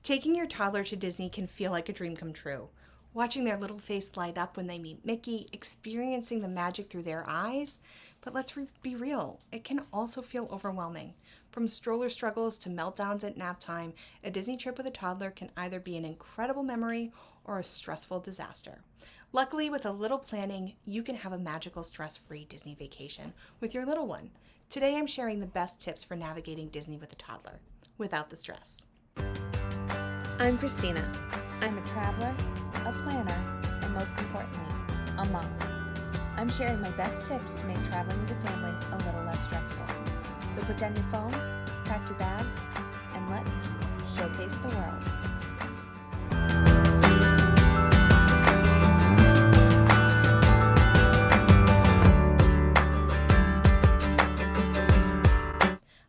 Taking your toddler to Disney can feel like a dream come true. Watching their little face light up when they meet Mickey, experiencing the magic through their eyes. But let's be real, it can also feel overwhelming. From stroller struggles to meltdowns at nap time, a Disney trip with a toddler can either be an incredible memory or a stressful disaster. Luckily, with a little planning, you can have a magical, stress-free Disney vacation with your little one. Today, I'm sharing the best tips for navigating Disney with a toddler without the stress. I'm Christina. I'm a traveler, a planner, and most importantly, a mom. I'm sharing my best tips to make traveling as a family a little less stressful. So put down your phone, pack your bags, and let's showcase the world.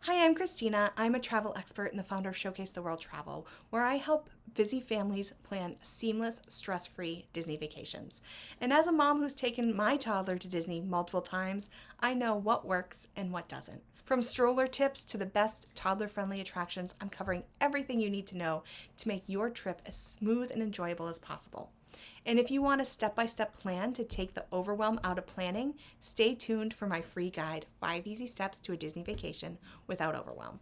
Hi, I'm Christina. I'm a travel expert and the founder of Showcase the World Travel, where I help busy families plan seamless, stress-free Disney vacations. And as a mom who's taken my toddler to Disney multiple times, I know what works and what doesn't. From stroller tips to the best toddler-friendly attractions, I'm covering everything you need to know to make your trip as smooth and enjoyable as possible. And if you want a step-by-step plan to take the overwhelm out of planning, stay tuned for my free guide, 5 Easy Steps to a Disney Vacation Without Overwhelm.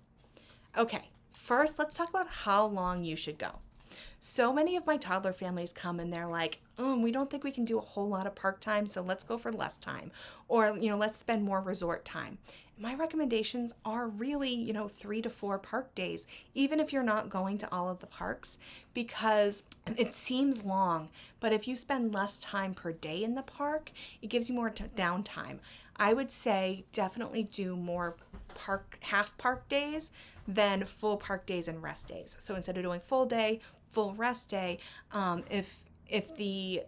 Okay, first let's talk about how long you should go. So many of my toddler families come and they're like, we don't think we can do a whole lot of park time, so let's go for less time. Or, let's spend more resort time. My recommendations are really, 3 to 4 park days, even if you're not going to all of the parks, because it seems long, but if you spend less time per day in the park, it gives you more downtime. I would say definitely do more half park days than full park days and rest days. So instead of doing full day, full rest day, if the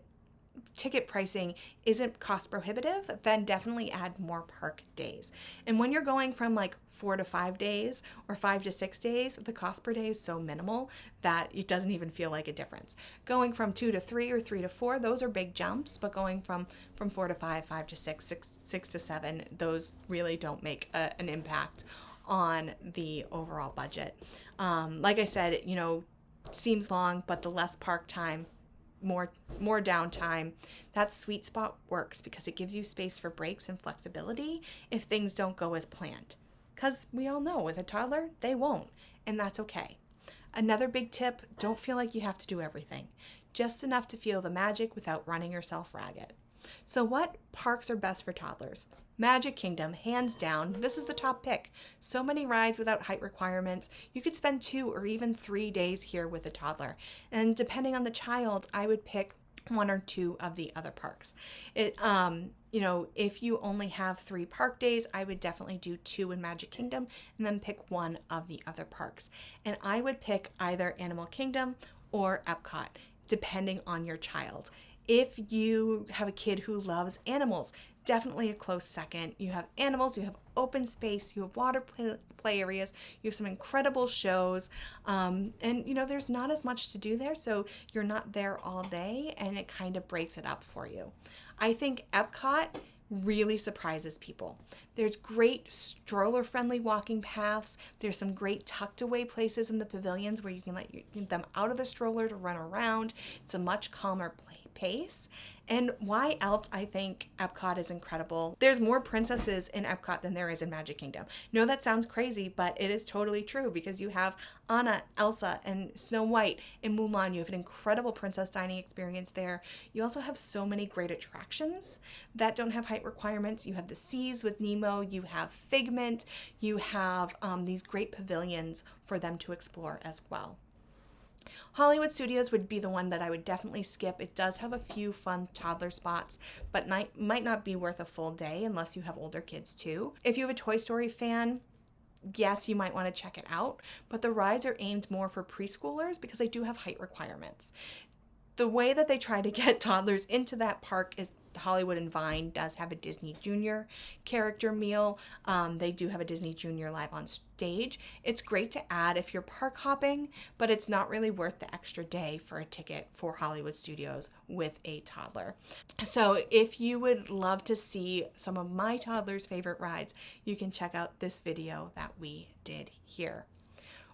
ticket pricing isn't cost prohibitive, then definitely add more park days. And when you're going from like 4 to 5 days or 5 to 6 days, the cost per day is so minimal that it doesn't even feel like a difference. Going from 2 to 3 or 3 to 4, those are big jumps, but going from 4 to 5, 5 to 6, 6 to 7, those really don't make an impact on the overall budget. Like I said, seems long, but the less park time, more downtime, that sweet spot works because it gives you space for breaks and flexibility if things don't go as planned. Because we all know with a toddler, they won't, and that's okay. Another big tip, don't feel like you have to do everything. Just enough to feel the magic without running yourself ragged. So what parks are best for toddlers? Magic Kingdom, hands down, this is the top pick. So many rides without height requirements. You could spend 2 or even 3 days here with a toddler. And depending on the child, I would pick 1 or 2 of the other parks. If you only have 3 park days, I would definitely do 2 in Magic Kingdom and then pick 1 of the other parks. And I would pick either Animal Kingdom or Epcot, depending on your child. If you have a kid who loves animals, definitely a close second. You have animals, you have open space, you have water play areas, you have some incredible shows, and there's not as much to do there, so you're not there all day, and it kind of breaks it up for you. I think Epcot really surprises people. There's great stroller-friendly walking paths. There's some great tucked-away places in the pavilions where you can let them out of the stroller to run around. It's a much calmer pace. And why else I think Epcot is incredible. There's more princesses in Epcot than there is in Magic Kingdom. No, that sounds crazy, but it is totally true because you have Anna, Elsa, and Snow White in Mulan. You have an incredible princess dining experience there. You also have so many great attractions that don't have height requirements. You have the Seas with Nemo. You have Figment. You have these great pavilions for them to explore as well. Hollywood Studios would be the one that I would definitely skip. It does have a few fun toddler spots, but might not be worth a full day unless you have older kids too. If you have a Toy Story fan, yes, you might want to check it out, but the rides are aimed more for preschoolers because they do have height requirements. The way that they try to get toddlers into that park is Hollywood and Vine does have a Disney Junior character meal. They do have a Disney Junior live on stage. It's great to add if you're park hopping, but it's not really worth the extra day for a ticket for Hollywood Studios with a toddler. So if you would love to see some of my toddler's favorite rides, you can check out this video that we did here.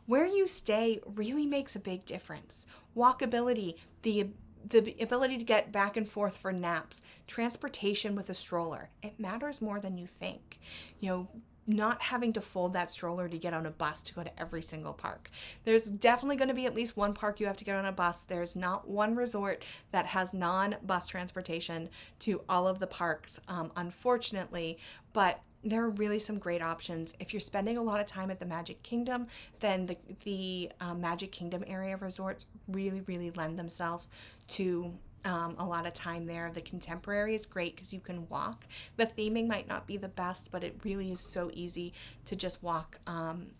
Where you stay really makes a big difference. Walkability, the ability to get back and forth for naps, transportation with a stroller, it matters more than you think. Not having to fold that stroller to get on a bus to go to every single park. There's definitely going to be at least one park you have to get on a bus. There's not one resort that has non-bus transportation to all of the parks, unfortunately, but there are really some great options. If you're spending a lot of time at the Magic Kingdom, then the Magic Kingdom area resorts really, really lend themselves to a lot of time there. The Contemporary is great because you can walk. The theming might not be the best, but it really is so easy to just walk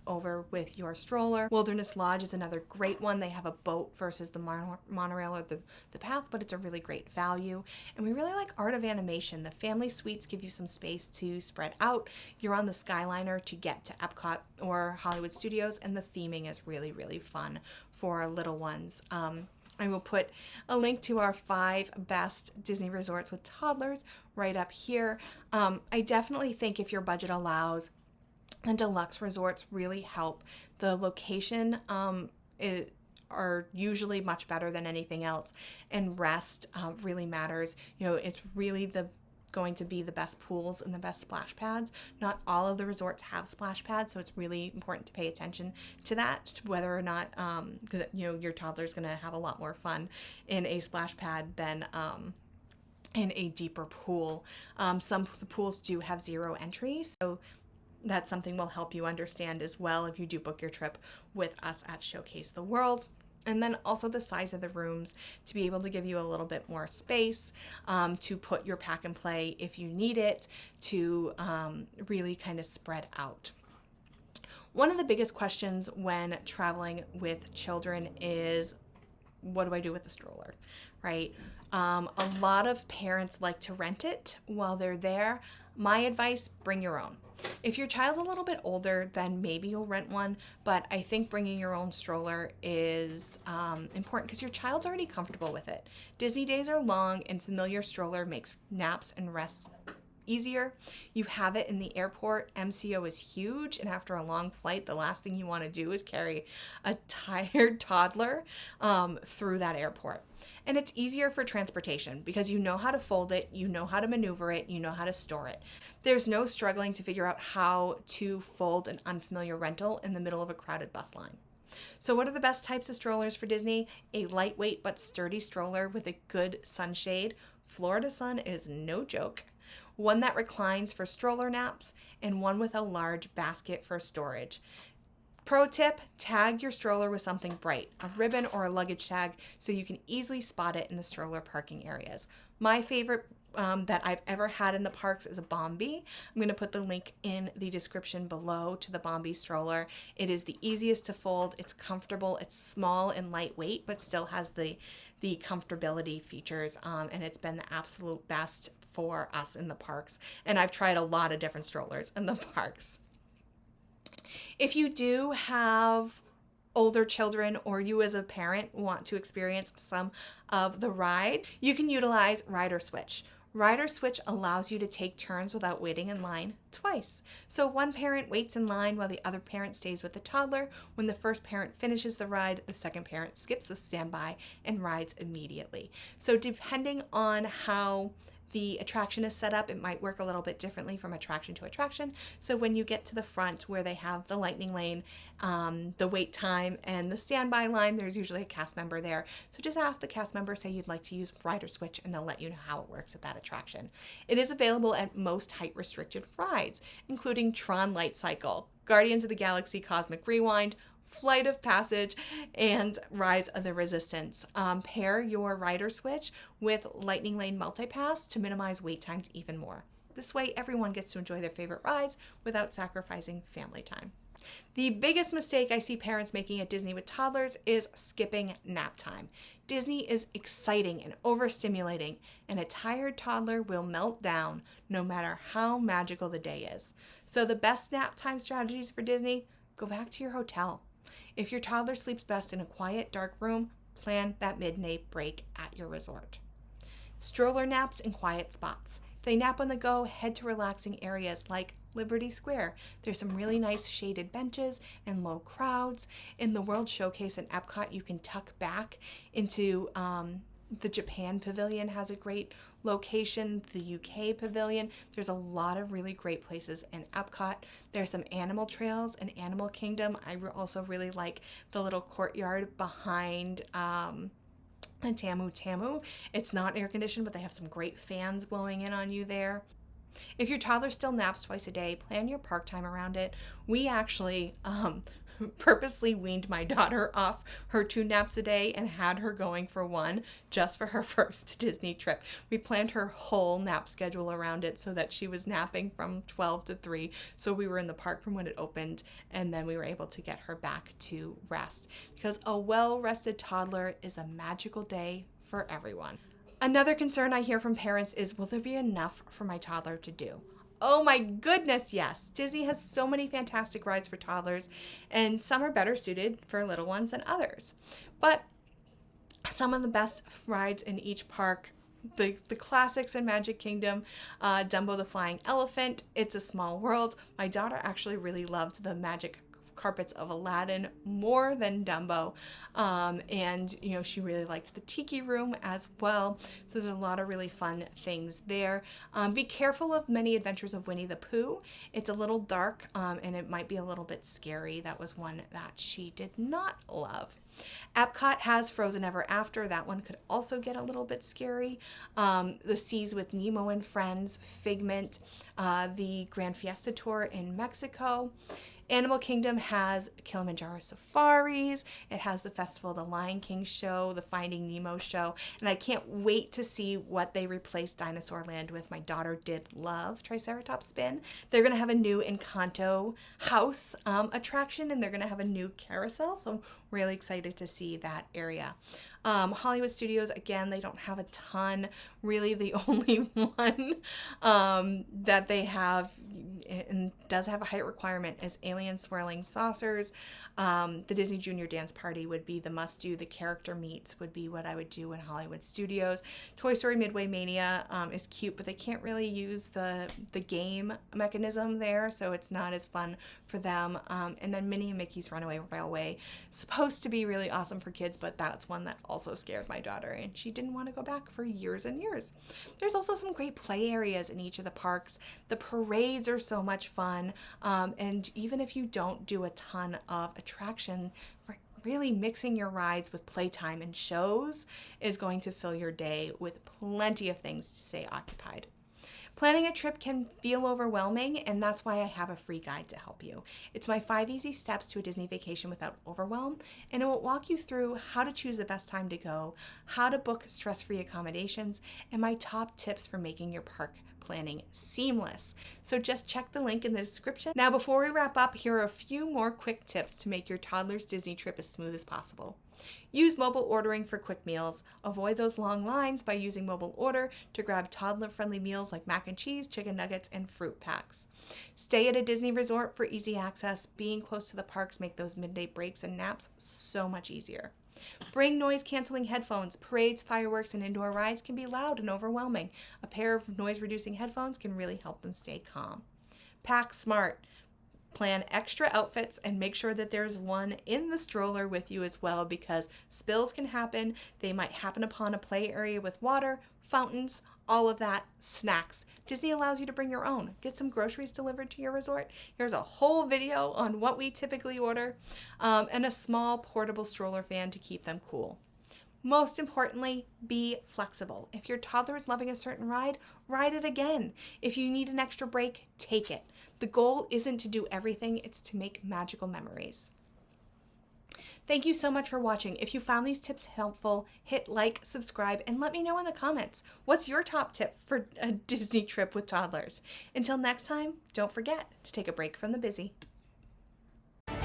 over with your stroller. Wilderness Lodge is another great one. They have a boat versus the monorail or the path, but it's a really great value. And we really like Art of Animation. The family suites give you some space to spread out. You're on the Skyliner to get to Epcot or Hollywood Studios, and the theming is really, really fun for little ones. I will put a link to our 5 best Disney resorts with toddlers right up here. I definitely think if your budget allows, the deluxe resorts really help. The location are usually much better than anything else, and rest really matters. It's really going to be the best pools and the best splash pads. Not all of the resorts have splash pads, so it's really important to pay attention to that, whether or not because your toddler's going to have a lot more fun in a splash pad than in a deeper pool. Some of the pools do have 0 entry, so that's something we'll help you understand as well if you do book your trip with us at Showcase the World. And then also the size of the rooms to be able to give you a little bit more space to put your pack and play if you need it, to really kind of spread out. One of the biggest questions when traveling with children is, what do I do with the stroller, right? A lot of parents like to rent it while they're there. My advice, bring your own. If your child's a little bit older, then maybe you'll rent one, but I think bringing your own stroller is important because your child's already comfortable with it. Disney days are long, and familiar stroller makes naps and rests easier. You have it in the airport. MCO is huge, and after a long flight, the last thing you want to do is carry a tired toddler through that airport. And it's easier for transportation because you know how to fold it, you know how to maneuver it, you know how to store it. There's no struggling to figure out how to fold an unfamiliar rental in the middle of a crowded bus line. So what are the best types of strollers for Disney? A lightweight but sturdy stroller with a good sunshade. Florida sun is no joke. One that reclines for stroller naps, and one with a large basket for storage. Pro tip, tag your stroller with something bright, a ribbon or a luggage tag, so you can easily spot it in the stroller parking areas. My favorite that I've ever had in the parks is a Bombi. I'm going to put the link in the description below to the Bombi stroller. It is the easiest to fold, it's comfortable, it's small and lightweight, but still has the comfortability features, and it's been the absolute best for us in the parks. And I've tried a lot of different strollers in the parks. If you do have older children, or you as a parent want to experience some of the ride, you can utilize Rider Switch. Rider Switch allows you to take turns without waiting in line twice. So one parent waits in line while the other parent stays with the toddler. When the first parent finishes the ride, the second parent skips the standby and rides immediately. So depending on how the attraction is set up, it might work a little bit differently from attraction to attraction. So when you get to the front where they have the lightning lane, the wait time, and the standby line, there's usually a cast member there. So just ask the cast member, say you'd like to use Rider Switch, and they'll let you know how it works at that attraction. It is available at most height-restricted rides, including Tron Light Cycle, Guardians of the Galaxy Cosmic Rewind, Flight of Passage, and Rise of the Resistance. Pair your Rider Switch with Lightning Lane Multipass to minimize wait times even more. This way, everyone gets to enjoy their favorite rides without sacrificing family time. The biggest mistake I see parents making at Disney with toddlers is skipping nap time. Disney is exciting and overstimulating, and a tired toddler will melt down no matter how magical the day is. So the best nap time strategies for Disney: go back to your hotel. If your toddler sleeps best in a quiet, dark room, plan that midnight break at your resort. Stroller naps in quiet spots. If they nap on the go, head to relaxing areas like Liberty Square. There's some really nice shaded benches and low crowds. In the World Showcase in Epcot, you can tuck back into the Japan Pavilion has a great location, the UK Pavilion. There's a lot of really great places in Epcot. There's some animal trails in Animal Kingdom. I also really like the little courtyard behind Tamu Tamu. It's not air conditioned, but they have some great fans blowing in on you there. If your toddler still naps twice a day, plan your park time around it. We actually purposely weaned my daughter off her 2 naps a day and had her going for 1 just for her first Disney trip. We planned her whole nap schedule around it so that she was napping from 12 to 3. So we were in the park from when it opened, and then we were able to get her back to rest, because a well-rested toddler is a magical day for everyone. Another concern I hear from parents is, will there be enough for my toddler to do? Oh my goodness, yes. Disney has so many fantastic rides for toddlers, and some are better suited for little ones than others. But some of the best rides in each park, the classics in Magic Kingdom, Dumbo the Flying Elephant, It's a Small World. My daughter actually really loved the Magic Carpets of Aladdin more than Dumbo, and she really liked the Tiki Room as well. So there's a lot of really fun things there. Be careful of Many Adventures of Winnie the Pooh. It's a little dark, and it might be a little bit scary. That was one that she did not love. Epcot has Frozen Ever After. That one could also get a little bit scary. The Seas with Nemo and Friends, Figment, the Grand Fiesta Tour in Mexico. Animal Kingdom has Kilimanjaro Safaris. It has the Festival of the Lion King show, the Finding Nemo show, and I can't wait to see what they replace Dinosaur Land with. My daughter did love Triceratops Spin. They're going to have a new Encanto house attraction, and they're going to have a new carousel, so I'm really excited to see that area. Hollywood Studios, again, they don't have a ton. Really, the only one that they have and does have a height requirement is Alien Swirling Saucers. The Disney Junior Dance Party would be the must-do. The character meets would be what I would do in Hollywood Studios. Toy Story Midway Mania is cute, but they can't really use the game mechanism there, so it's not as fun for them. And then Minnie and Mickey's Runaway Railway, supposed to be really awesome for kids, but that's one that also scared my daughter, and she didn't want to go back for years and years. There's also some great play areas in each of the parks. The parades are so much fun, and even if you don't do a ton of attraction, really mixing your rides with playtime and shows is going to fill your day with plenty of things to stay occupied. Planning a trip can feel overwhelming, and that's why I have a free guide to help you. It's my 5 easy steps to a Disney vacation without overwhelm, and it will walk you through how to choose the best time to go, how to book stress-free accommodations, and my top tips for making your park planning seamless. So just check the link in the description. Now, before we wrap up, here are a few more quick tips to make your toddler's Disney trip as smooth as possible. Use mobile ordering for quick meals. Avoid those long lines by using mobile order to grab toddler-friendly meals like mac and cheese, chicken nuggets, and fruit packs. Stay at a Disney resort for easy access. Being close to the parks make those midday breaks and naps so much easier. Bring noise-canceling headphones. Parades, fireworks, and indoor rides can be loud and overwhelming. A pair of noise-reducing headphones can really help them stay calm. Pack smart. Plan extra outfits and make sure that there's one in the stroller with you as well, because spills can happen. They might happen upon a play area with water, fountains, all of that, snacks. Disney allows you to bring your own. Get some groceries delivered to your resort. Here's a whole video on what we typically order, and a small portable stroller fan to keep them cool. Most importantly, be flexible. If your toddler is loving a certain ride, ride it again. If you need an extra break, take it. The goal isn't to do everything, it's to make magical memories. Thank you so much for watching. If you found these tips helpful, hit like, subscribe, and let me know in the comments. What's your top tip for a Disney trip with toddlers? Until next time, don't forget to take a break from the busy.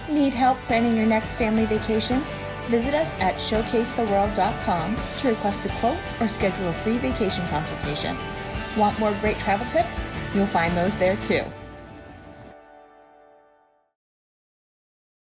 Need help planning your next family vacation? Visit us at showcasetheworld.com to request a quote or schedule a free vacation consultation. Want more great travel tips? You'll find those there too.